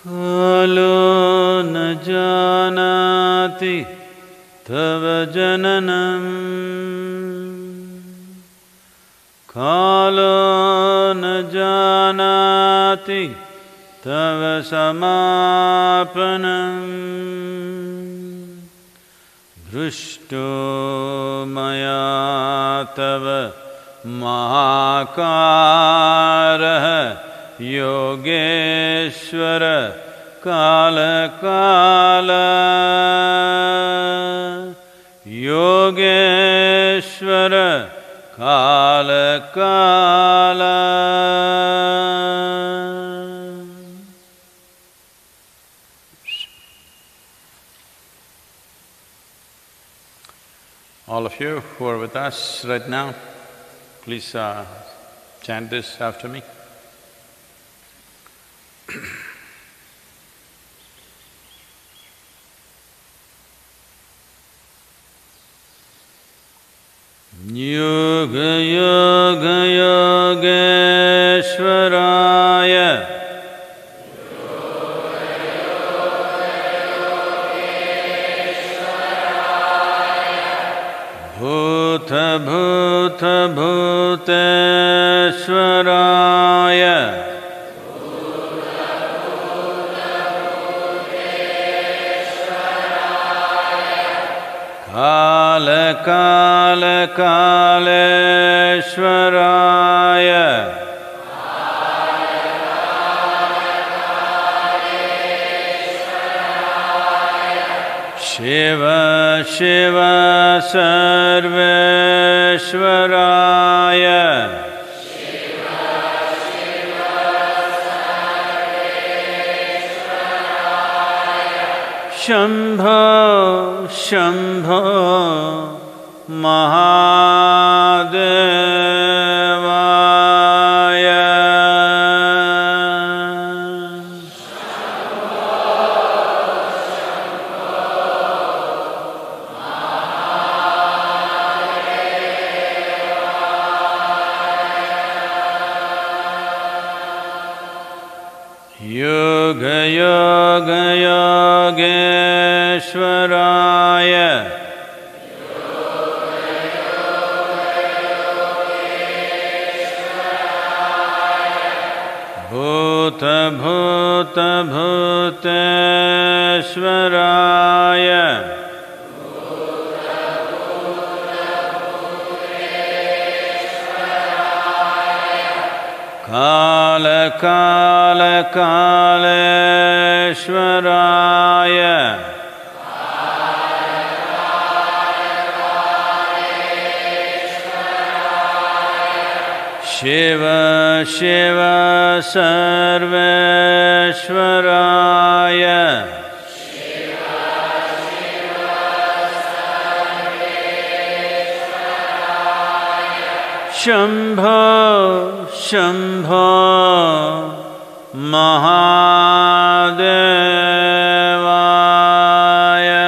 कालो न जानाति तव जननं कालो न जानाति तव समापनं दृष्टो मया तव महाकारः योगेश्वर काल योगेश्वर काल All of you who are with us right now, please chant this after me. Yoga Yoga Yogeshwaraya Bhuta Bhuta Bhuteshwaraya Kala Kala Kaleshwaraya Shiva Shiva Sarveshwaraya Shambho Shambho Mahadevaya Yoga Yoga Yogeshwaraya Bhuta Bhuta Bhuteshwaraya Kala Kala Kaleshwaraya Shiva Shiva Sarveshwaraya Shambho Shambho Mahadevaya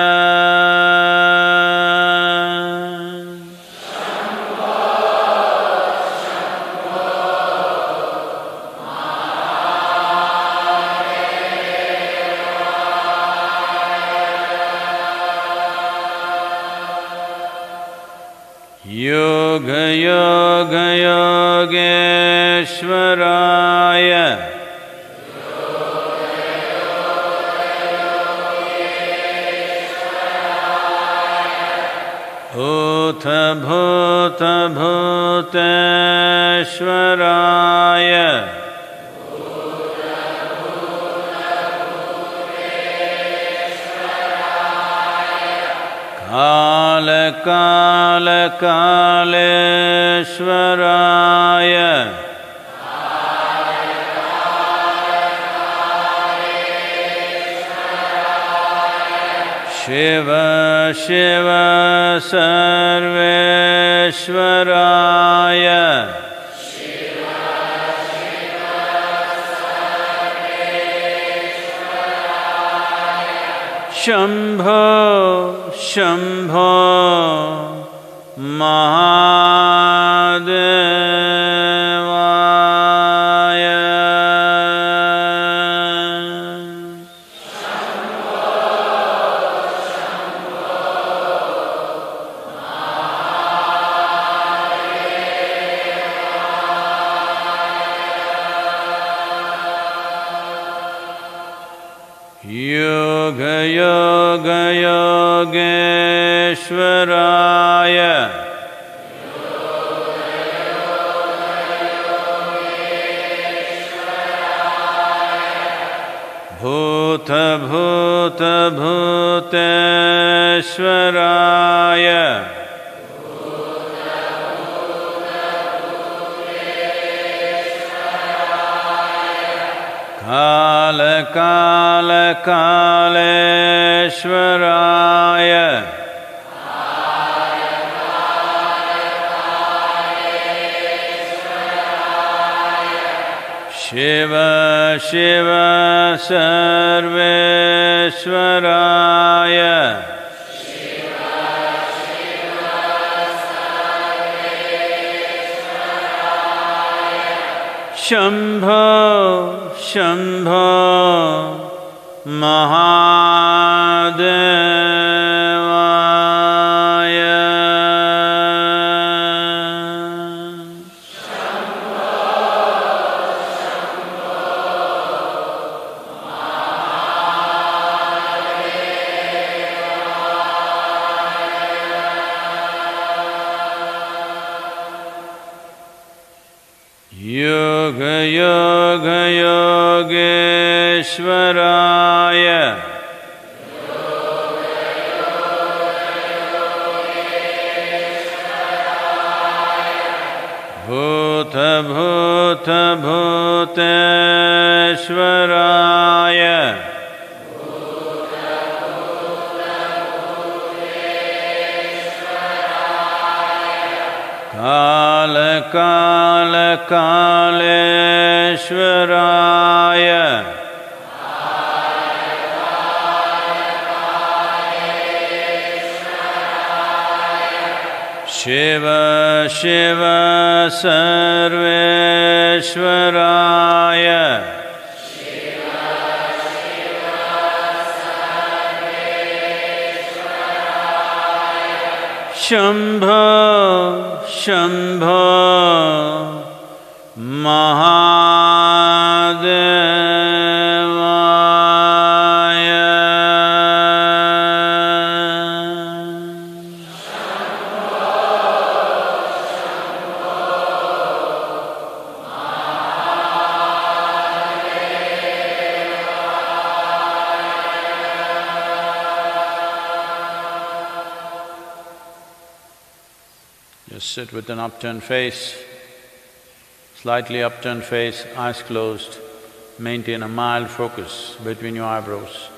Yoga Yoga Yogeshwaraya Bhuta Bhuta Bhuteshwaraya Kala Kala Kaleshwaraya Shiva Shiva Sarveshwaraya Shambho Shambho Mahadevaya Yoga Yoga Yogeshwaraya Bhuta Bhuta Bhuteshwaraya Kala Kala Kaleshwaraya Shiva Shiva Sarveshwaraya Shambho Shambho Mahadevaya Yoga Yoga Yogeshwaraya Bhuta Bhuta Bhuteshwaraya Kala Kala Kaleshwaraya Shiva Shiva Sarveshwaraya Shambho Shambho Mahadevaya Just sit with an upturned face, slightly upturned face, eyes closed. Maintain a mild focus between your eyebrows.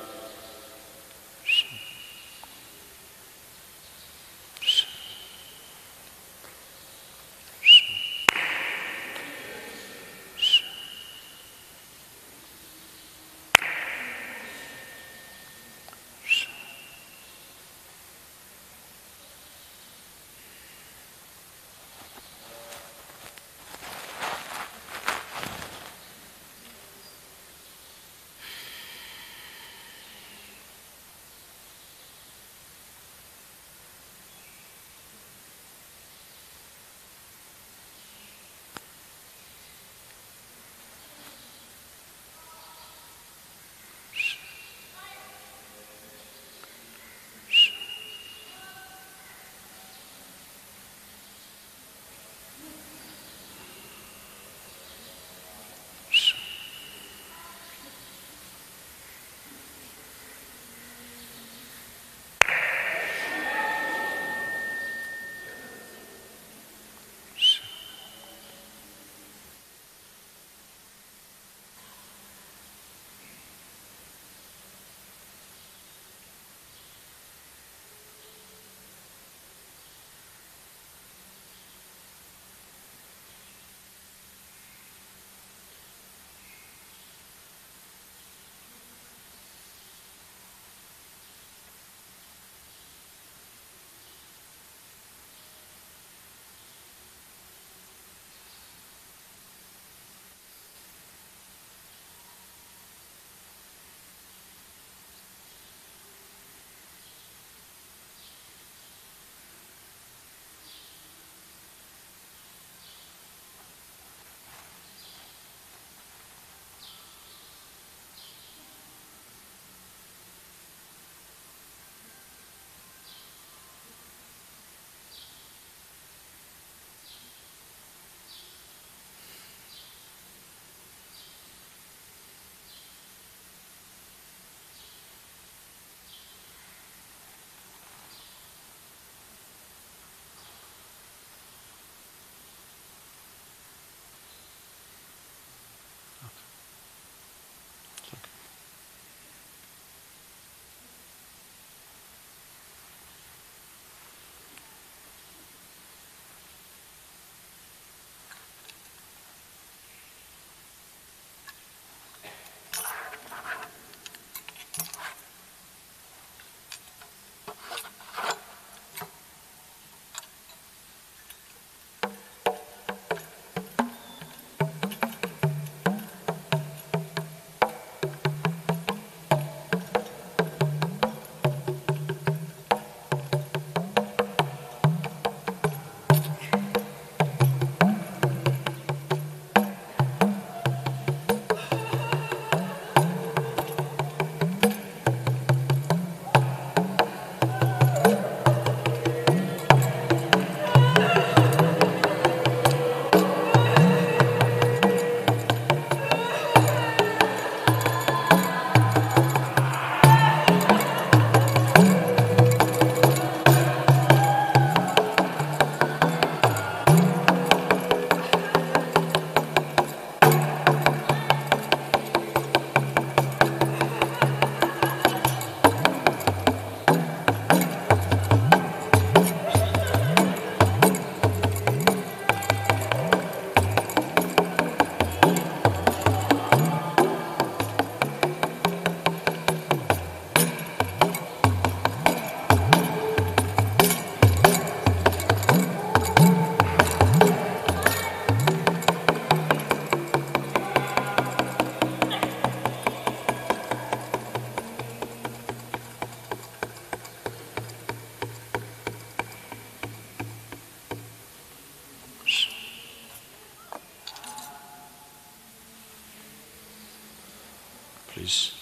Please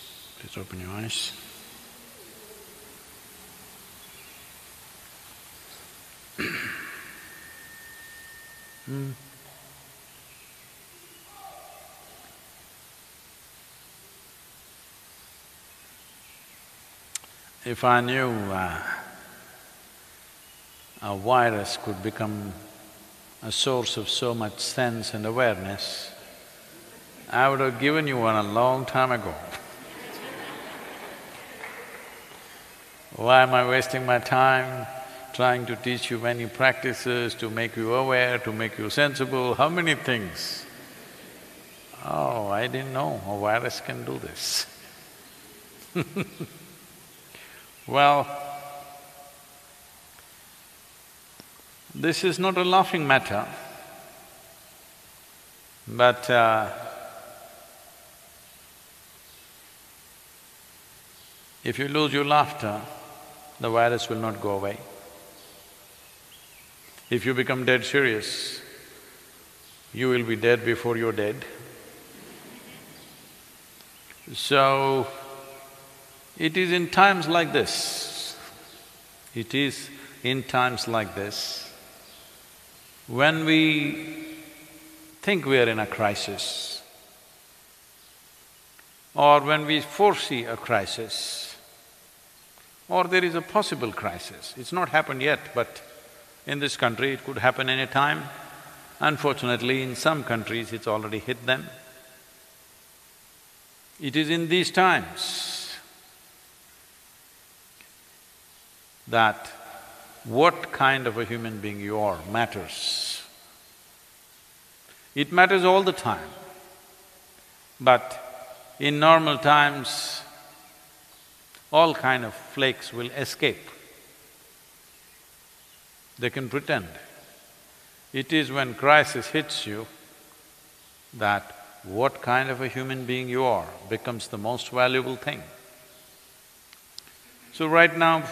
open your eyes. If I knew a virus could become a source of so much sense and awareness, I would have given you one a long time ago. Why am I wasting my time trying to teach you many practices, to make you aware, to make you sensible, how many things? Oh, I didn't know a virus can do this. Well, this is not a laughing matter, but if you lose your laughter, the virus will not go away. If you become dead serious, you will be dead before you're dead. So, it is in times like this, when we think we are in a crisis, or when we foresee a crisis, or there is a possible crisis. It's not happened yet, but in this country it could happen any time. Unfortunately, in some countries it's already hit them. It is in these times that what kind of a human being you are matters. It matters all the time, but in normal times, all kind of flakes will escape. They can pretend. It is when crisis hits you that what kind of a human being you are becomes the most valuable thing. So right now,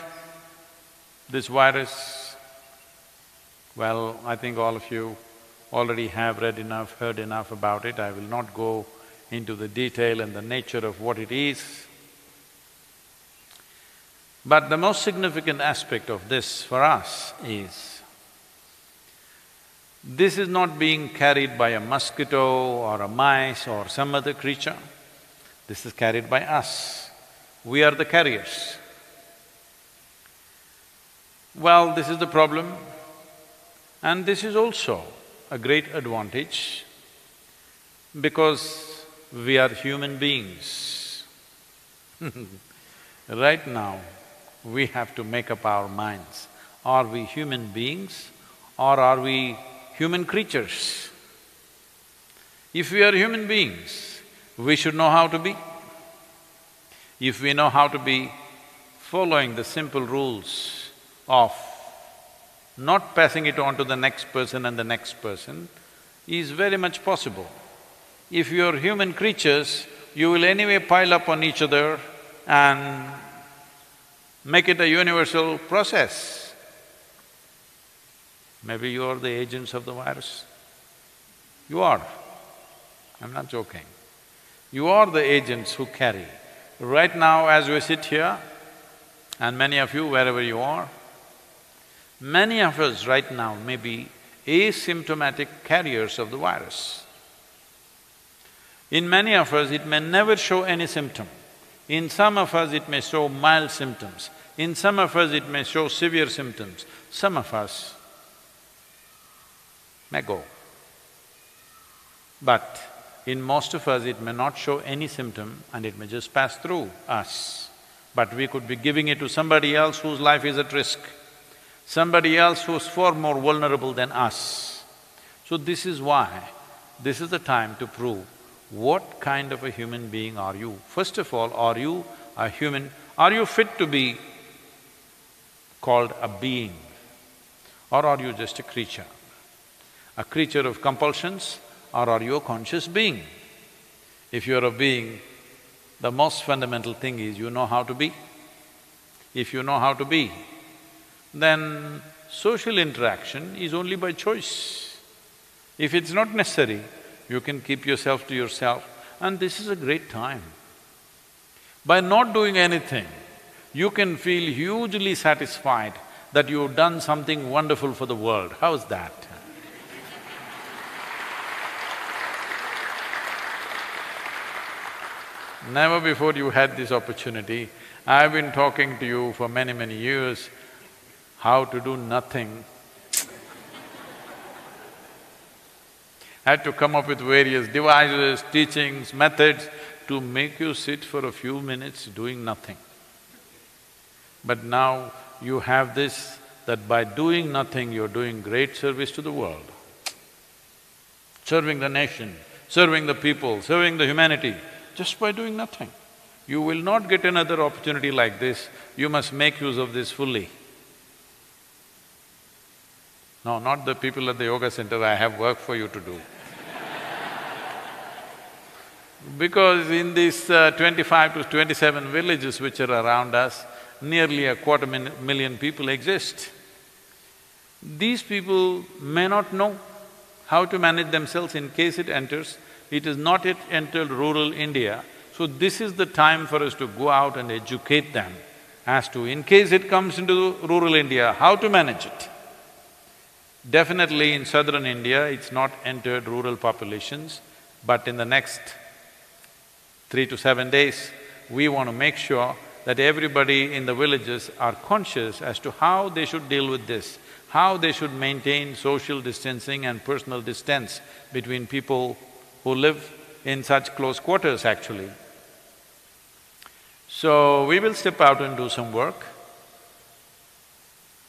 this virus, well, I think all of you already have read enough, heard enough about it. I will not go into the detail and the nature of what it is. But the most significant aspect of this for us is, this is not being carried by a mosquito or a mice or some other creature. This is carried by us. We are the carriers. Well, this is the problem, and this is also a great advantage because we are human beings. Right now, we have to make up our minds. Are we human beings or are we human creatures? If we are human beings, we should know how to be. If we know how to be, following the simple rules of not passing it on to the next person and the next person is very much possible. If you're human creatures, you will anyway pile up on each other and make it a universal process. Maybe you are the agents of the virus. You are. I'm not joking. You are the agents who carry. Right now, as we sit here, and many of you wherever you are, many of us right now may be asymptomatic carriers of the virus. In many of us, it may never show any symptom. In some of us, it may show mild symptoms. In some of us, it may show severe symptoms. Some of us may go. But in most of us, it may not show any symptom and it may just pass through us. But we could be giving it to somebody else whose life is at risk, somebody else who's far more vulnerable than us. So this is why, this is the time to prove what kind of a human being are you. First of all, are you a human? Are you fit to be called a being? Or are you just a creature? A creature of compulsions, or are you a conscious being? If you're a being, the most fundamental thing is you know how to be. If you know how to be, then social interaction is only by choice. If it's not necessary, you can keep yourself to yourself, and this is a great time. By not doing anything, you can feel hugely satisfied that you've done something wonderful for the world. How's that? Never before you had this opportunity. I've been talking to you for many, many years how to do nothing. I had to come up with various devices, teachings, methods to make you sit for a few minutes doing nothing. But now you have this, that by doing nothing you're doing great service to the world. Serving the nation, serving the people, serving the humanity, just by doing nothing. You will not get another opportunity like this, you must make use of this fully. No, not the people at the yoga center, I have work for you to do. Because in these 25 to 27 villages which are around us, nearly 250,000 people exist. These people may not know how to manage themselves in case it enters. It has not yet entered rural India, so this is the time for us to go out and educate them as to, in case it comes into rural India, how to manage it. Definitely in southern India, it's not entered rural populations, but in the next 3 to 7 days, we want to make sure that everybody in the villages are conscious as to how they should deal with this, how they should maintain social distancing and personal distance between people who live in such close quarters actually. So, we will step out and do some work.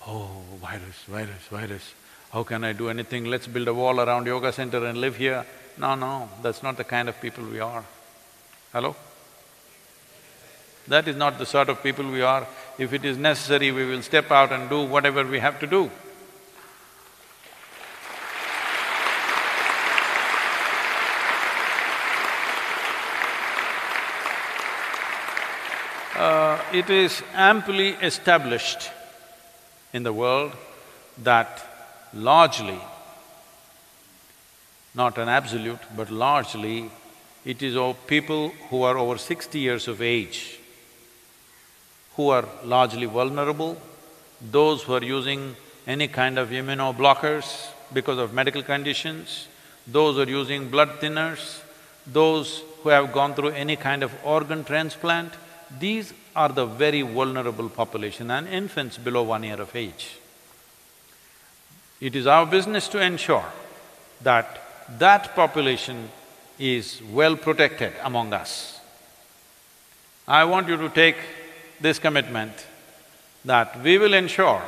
Oh, virus, how can I do anything? Let's build a wall around yoga center and live here. No, that's not the kind of people we are. Hello? That is not the sort of people we are. If it is necessary, we will step out and do whatever we have to do. It is amply established in the world that largely, not an absolute, but largely, it is of people who are over 60 years of age, who are largely vulnerable, those who are using any kind of immunoblockers because of medical conditions, those who are using blood thinners, those who have gone through any kind of organ transplant, these are the very vulnerable population, and infants below 1 year of age. It is our business to ensure that that population is well protected among us. I want you to take this commitment that we will ensure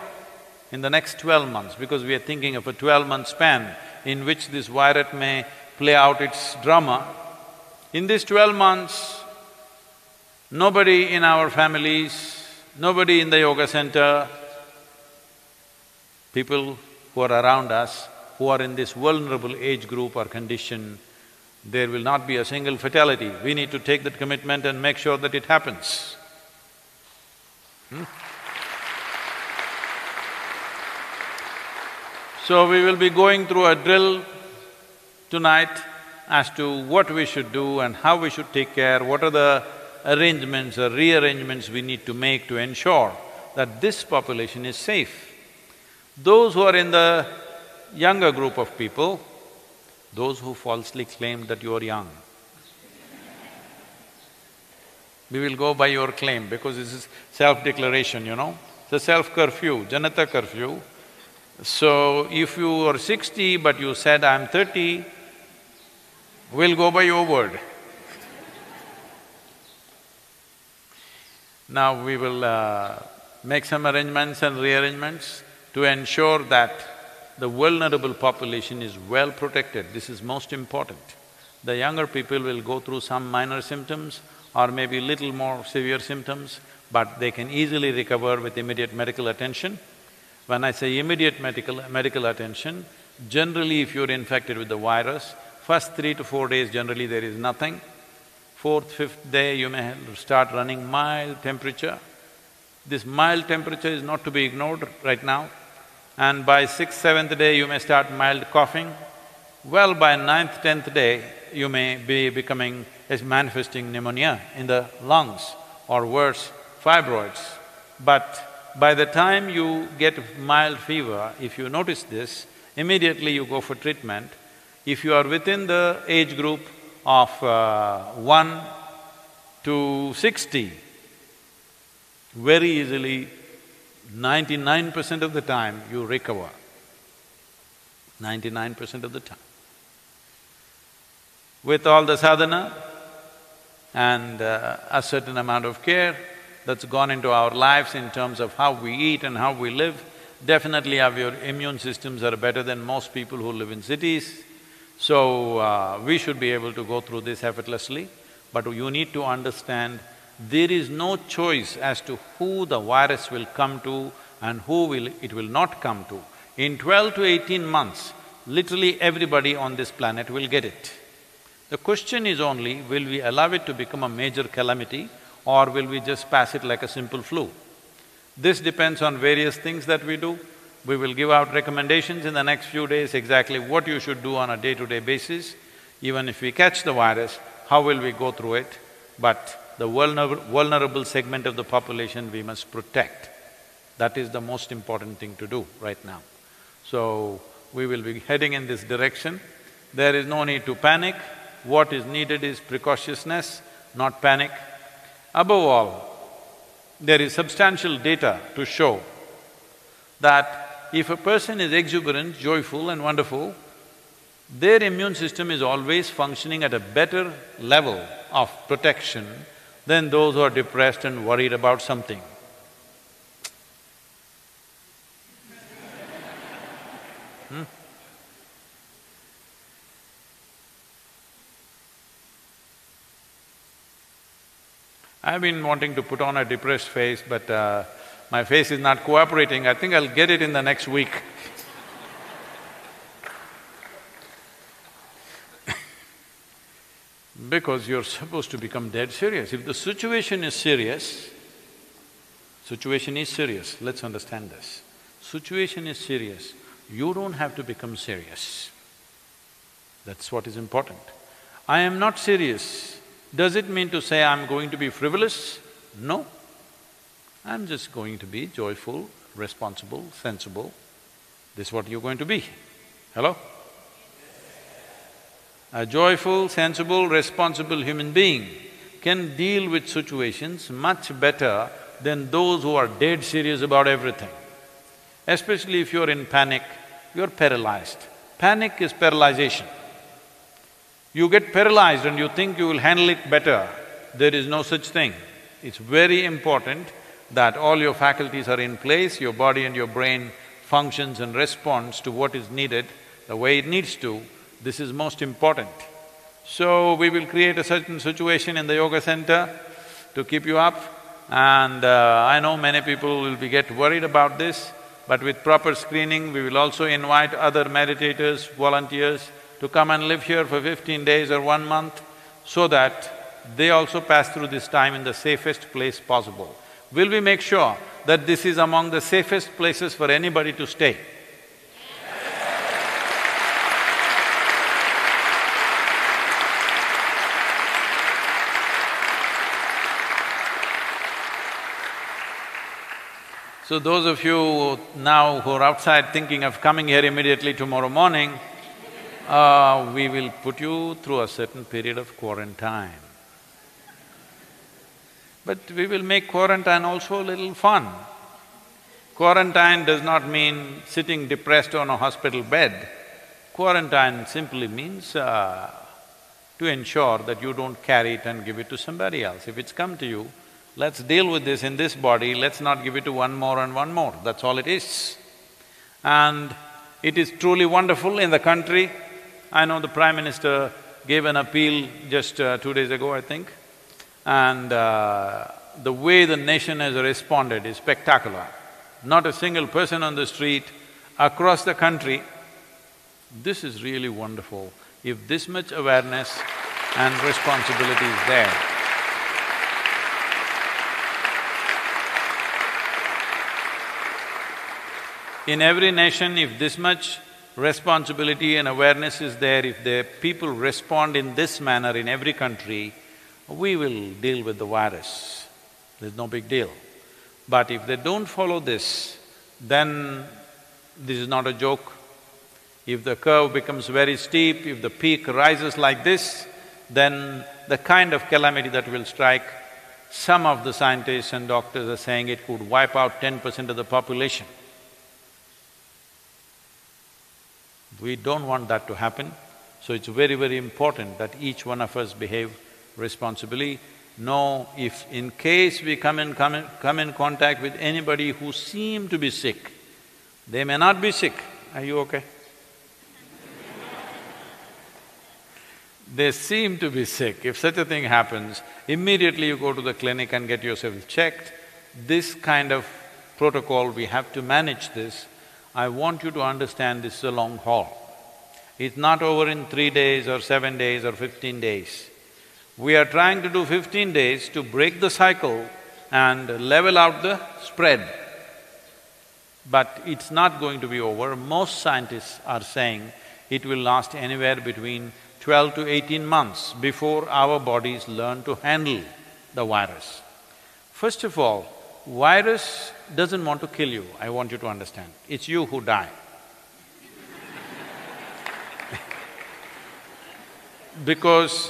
in the next 12 months, because we are thinking of a 12-month span in which this virus may play out its drama. In these 12 months, nobody in our families, nobody in the yoga center, people who are around us, who are in this vulnerable age group or condition, there will not be a single fatality. We need to take that commitment and make sure that it happens. So we will be going through a drill tonight as to what we should do and how we should take care, what are the arrangements or rearrangements we need to make to ensure that this population is safe. Those who are in the younger group of people, those who falsely claim that you are young, we will go by your claim because this is self-declaration, you know. It's a self-curfew, Janata curfew. So, if you are 60 but you said, I'm 30, we'll go by your word. Now we will make some arrangements and rearrangements to ensure that the vulnerable population is well protected. This is most important. The younger people will go through some minor symptoms or maybe little more severe symptoms, but they can easily recover with immediate medical attention. When I say immediate medical attention, generally if you're infected with the virus, first 3 to 4 days generally there is nothing. 4th, 5th day you may start running mild temperature. This mild temperature is not to be ignored right now. And by 6th, 7th day you may start mild coughing. Well, by 9th, 10th day you may be manifesting pneumonia in the lungs or worse, fibroids. But by the time you get mild fever, if you notice this, immediately you go for treatment. If you are within the age group of 1 to 60, very easily, 99% of the time you recover, 99% of the time. With all the sadhana and a certain amount of care that's gone into our lives in terms of how we eat and how we live, definitely our immune systems are better than most people who live in cities. So, we should be able to go through this effortlessly, but you need to understand there is no choice as to who the virus will come to and who it will not come to. In 12 to 18 months, literally everybody on this planet will get it. The question is only, will we allow it to become a major calamity or will we just pass it like a simple flu? This depends on various things that we do. We will give out recommendations in the next few days exactly what you should do on a day-to-day basis. Even if we catch the virus, how will we go through it? But the vulnerable segment of the population we must protect. That is the most important thing to do right now. So, we will be heading in this direction. There is no need to panic. What is needed is precautiousness, not panic. Above all, there is substantial data to show that if a person is exuberant, joyful and wonderful, their immune system is always functioning at a better level of protection than those who are depressed and worried about something. I've been wanting to put on a depressed face, but my face is not cooperating. I think I'll get it in the next week. Because you're supposed to become dead serious. If the situation is serious, let's understand this. Situation is serious, you don't have to become serious. That's what is important. I am not serious. Does it mean to say I'm going to be frivolous? No. I'm just going to be joyful, responsible, sensible. This is what you're going to be. Hello? A joyful, sensible, responsible human being can deal with situations much better than those who are dead serious about everything. Especially if you're in panic, you're paralyzed. Panic is paralyzation. You get paralyzed and you think you will handle it better. There is no such thing. It's very important that all your faculties are in place, your body and your brain functions and responds to what is needed the way it needs to. This is most important. So, we will create a certain situation in the yoga center to keep you up, and I know many people will get worried about this, but with proper screening, we will also invite other meditators, volunteers to come and live here for 15 days or 1 month so that they also pass through this time in the safest place possible. Will we make sure that this is among the safest places for anybody to stay? So those of you now who are outside thinking of coming here immediately tomorrow morning, we will put you through a certain period of quarantine. But we will make quarantine also a little fun. Quarantine does not mean sitting depressed on a hospital bed. Quarantine simply means to ensure that you don't carry it and give it to somebody else. If it's come to you, let's deal with this in this body, let's not give it to one more and one more, that's all it is. And it is truly wonderful in the country. I know the Prime Minister gave an appeal just 2 days ago, I think, and the way the nation has responded is spectacular. Not a single person on the street, across the country. This is really wonderful. If this much awareness and responsibility is there, in every nation, if this much responsibility and awareness is there, if the people respond in this manner in every country, we will deal with the virus. there's no big deal. But if they don't follow this, then this is not a joke. If the curve becomes very steep, if the peak rises like this, then the kind of calamity that will strike, some of the scientists and doctors are saying it could wipe out 10% of the population. We don't want that to happen, so it's very, very important that each one of us behave responsibly. Know if in case we come in contact with anybody who seem to be sick, they may not be sick. Are you okay? They seem to be sick. If such a thing happens, immediately you go to the clinic and get yourself checked. This kind of protocol, we have to manage this. I want you to understand this is a long haul. It's not over in 3 days or 7 days or 15 days. We are trying to do 15 days to break the cycle and level out the spread. But it's not going to be over. Most scientists are saying it will last anywhere between 12 to 18 months before our bodies learn to handle the virus. First of all, virus doesn't want to kill you, I want you to understand. It's you who die. Because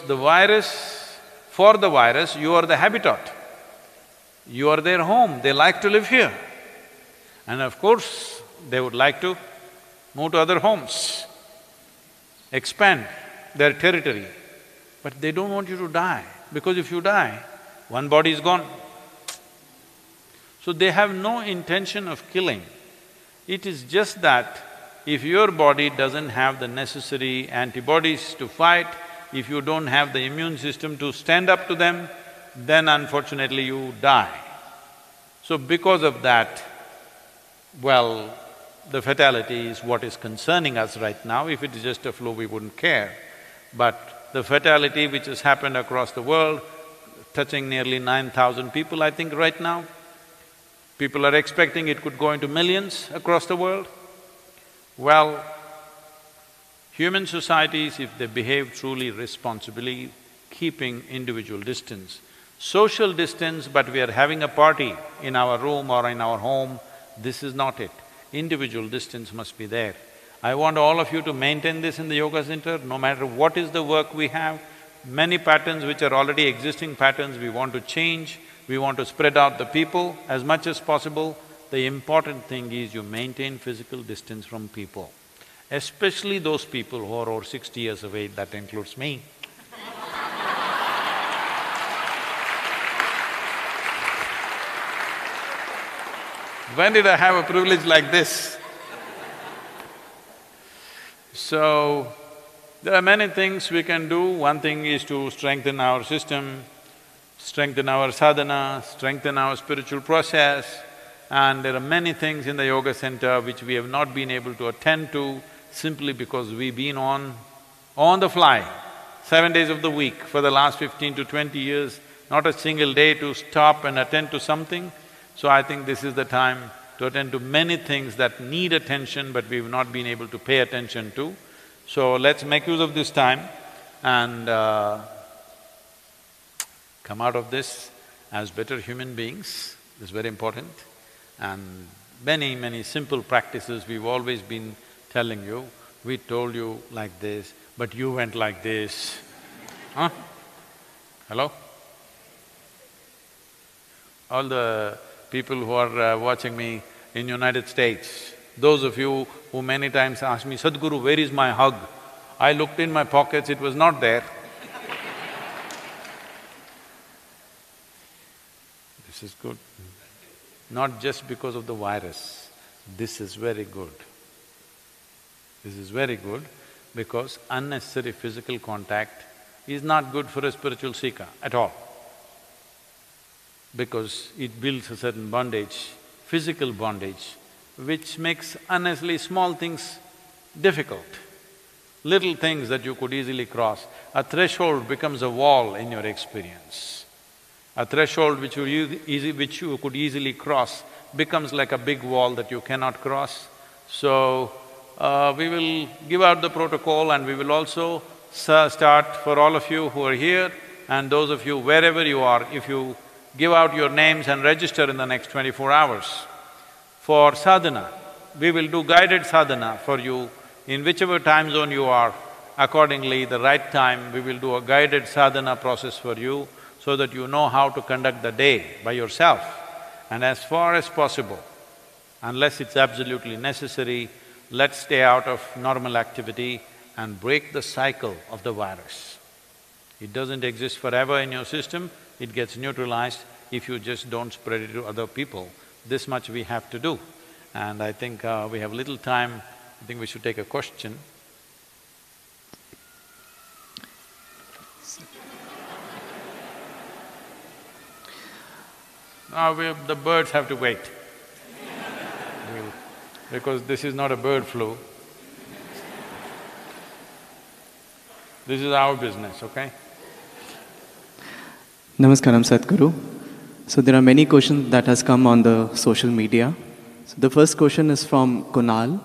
for the virus, you are the habitat. You are their home, they like to live here. And of course, they would like to move to other homes, expand their territory. But they don't want you to die, because if you die, one body is gone. So they have no intention of killing. It is just that if your body doesn't have the necessary antibodies to fight, if you don't have the immune system to stand up to them, then unfortunately you die. So because of that, well, the fatality is what is concerning us right now. If it is just a flu, we wouldn't care. But the fatality which has happened across the world, touching nearly 9,000 people, I think right now, people are expecting it could go into millions across the world. Well, human societies, if they behave truly responsibly, keeping individual distance, social distance, but we are having a party in our room or in our home, this is not it. Individual distance must be there. I want all of you to maintain this in the yoga center, no matter what is the work we have. Many patterns which are already existing patterns, we want to change, we want to spread out the people as much as possible. The important thing is you maintain physical distance from people, especially those people who are over 60 years of age, that includes me. When did I have a privilege like this? So, there are many things we can do. One thing is to strengthen our system, strengthen our sadhana, strengthen our spiritual process, and there are many things in the yoga center which we have not been able to attend to simply because we've been on the fly, 7 days of the week for the last 15 to 20 years, not a single day to stop and attend to something. So I think this is the time to attend to many things that need attention but we've not been able to pay attention to. So let's make use of this time and come out of this as better human beings, this is very important. And many simple practices we've always been telling you. We told you like this, but you went like this. Huh? Hello? All the people who are watching me in United States, those of you who many times ask me, Sadhguru, where is my hug? I looked in my pockets, it was not there. This is good. Not just because of the virus, this is very good. This is very good because unnecessary physical contact is not good for a spiritual seeker at all. Because it builds a certain bondage, physical bondage, which makes unnecessarily small things difficult. Little things that you could easily cross, a threshold becomes a wall in your experience. A threshold which you could easily cross becomes like a big wall that you cannot cross. So, we will give out the protocol and we will also start for all of you who are here and those of you wherever you are, if you give out your names and register in the next 24 hours. For sadhana, we will do guided sadhana for you in whichever time zone you are. Accordingly, the right time, we will do a guided sadhana process for you so that you know how to conduct the day by yourself. And as far as possible, unless it's absolutely necessary, let's stay out of normal activity and break the cycle of the virus. It doesn't exist forever in your system, it gets neutralized if you just don't spread it to other people. This much we have to do. And I think we have little time, I think we should take a question. The birds have to wait. Because this is not a bird flu. This is our business, okay? Namaskaram, Sadhguru. So there are many questions that has come on the social media. So the first question is from Kunal.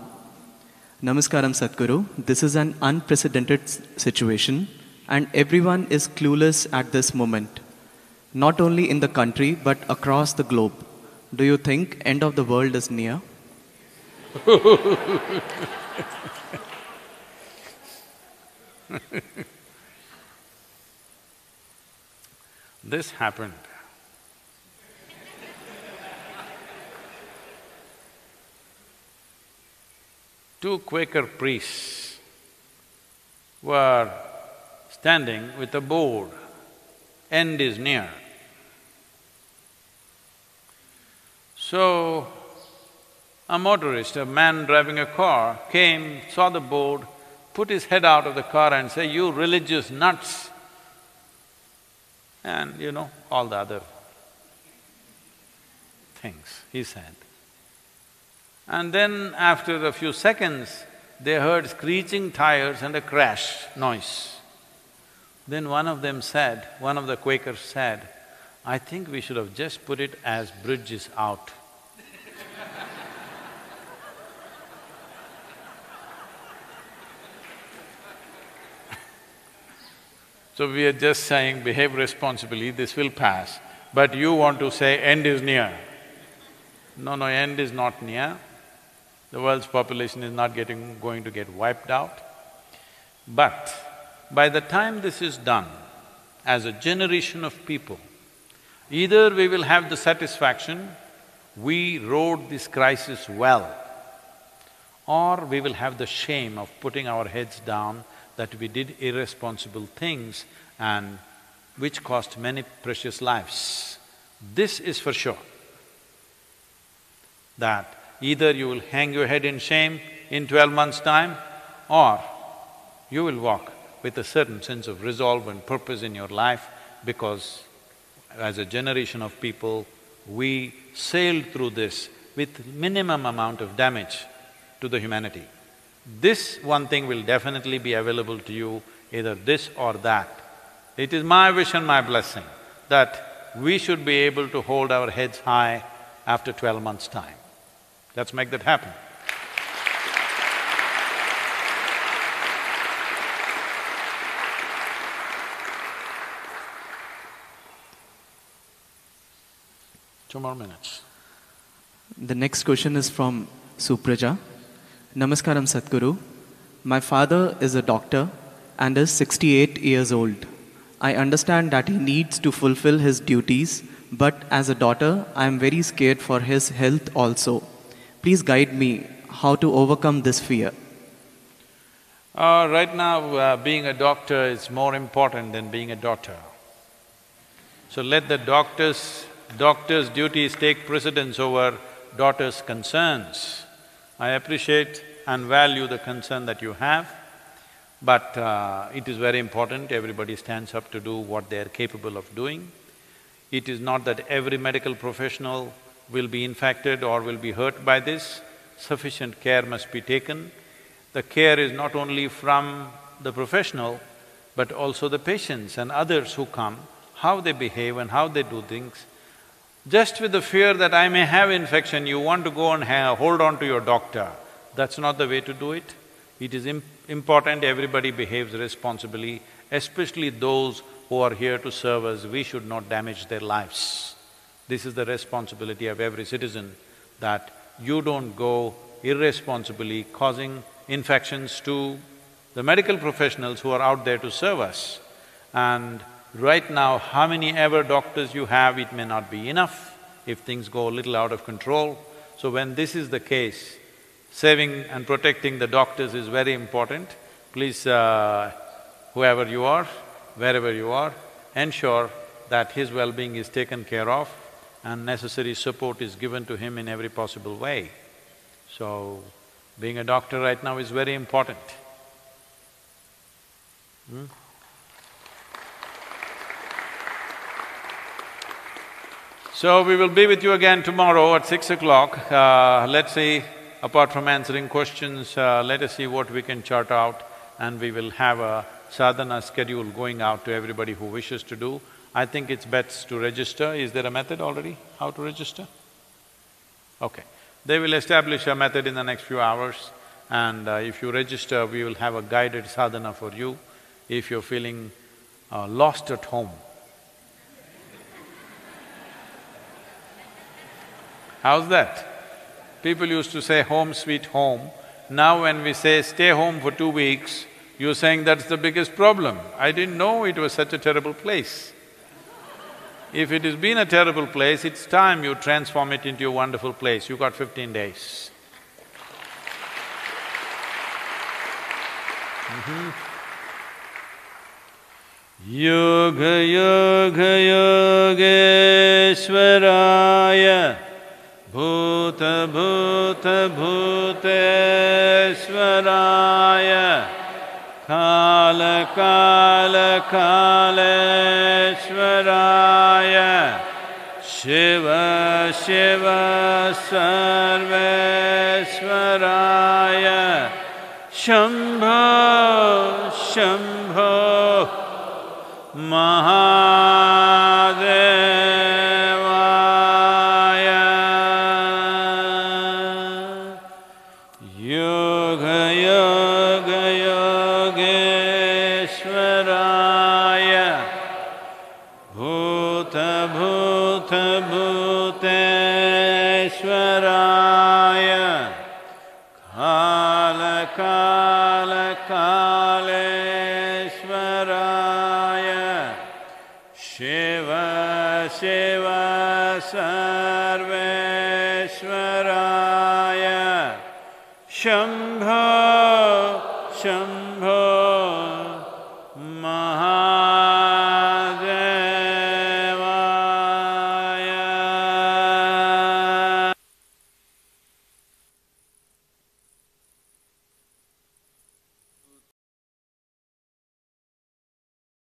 Namaskaram, Sadhguru. This is an unprecedented situation and everyone is clueless at this moment. Not only in the country but across the globe. Do you think end of the world is near? This happened. Two Quaker priests were standing with a board, "End is near." So, a motorist, a man driving a car, came, saw the board, put his head out of the car and said, "You religious nuts!" And you know, all the other things he said. And then after a few seconds, they heard screeching tires and a crash noise. Then one of them said, one of the Quakers said, "I think we should have just put it as bridge is out." So we are just saying, behave responsibly, this will pass. But you want to say, end is near. No, no, end is not near. The world's population is not going to get wiped out. But by the time this is done, as a generation of people, either we will have the satisfaction, we rode this crisis well, or we will have the shame of putting our heads down that we did irresponsible things and which cost many precious lives. This is for sure, that either you will hang your head in shame in 12 months' time, or you will walk with a certain sense of resolve and purpose in your life, because as a generation of people, we sailed through this with minimum amount of damage to the humanity. This one thing will definitely be available to you, either this or that. It is my wish and my blessing that we should be able to hold our heads high after 12 months' time. Let's make that happen. Two more minutes. The next question is from Supraja. Namaskaram, Sadhguru. My father is a doctor and is 68 years old. I understand that he needs to fulfill his duties, but as a daughter, I am very scared for his health also. Please guide me how to overcome this fear. Right now, being a doctor is more important than being a daughter. So let the doctor's duties take precedence over daughter's concerns. I appreciate and value the concern that you have, but it is very important everybody stands up to do what they are capable of doing. It is not that every medical professional will be infected or will be hurt by this. Sufficient care must be taken. The care is not only from the professional, but also the patients and others who come, how they behave and how they do things. Just with the fear that I may have infection, you want to go and hold on to your doctor. That's not the way to do it. It is important everybody behaves responsibly, especially those who are here to serve us. We should not damage their lives. This is the responsibility of every citizen, that you don't go irresponsibly causing infections to the medical professionals who are out there to serve us. And right now, how many ever doctors you have, it may not be enough if things go a little out of control. So when this is the case, saving and protecting the doctors is very important. Please, whoever you are, wherever you are, ensure that his well-being is taken care of and necessary support is given to him in every possible way. So, being a doctor right now is very important. So, we will be with you again tomorrow at 6 o'clock. Let's see, apart from answering questions, let us see what we can chart out, and we will have a sadhana schedule going out to everybody who wishes to do. I think it's best to register. Is there a method already, how to register? Okay. They will establish a method in the next few hours, and if you register, we will have a guided sadhana for you if you're feeling lost at home. How's that? People used to say home sweet home. Now when we say stay home for 2 weeks, you're saying that's the biggest problem. I didn't know it was such a terrible place. If it has been a terrible place, it's time you transform it into a wonderful place. You got 15 days. Yoga yoga yogeshwaraya bhuta bhuta bhuteshwaraya kala kala kaleshwaraya shiva shiva sarveshwaraya shambho shambho mahadevaya yoga yoga yogeshwaraya bhuta bhuta bhuteshwaraya kala kala kaleshwaraya shiva shiva sarveshwaraya shambho shambho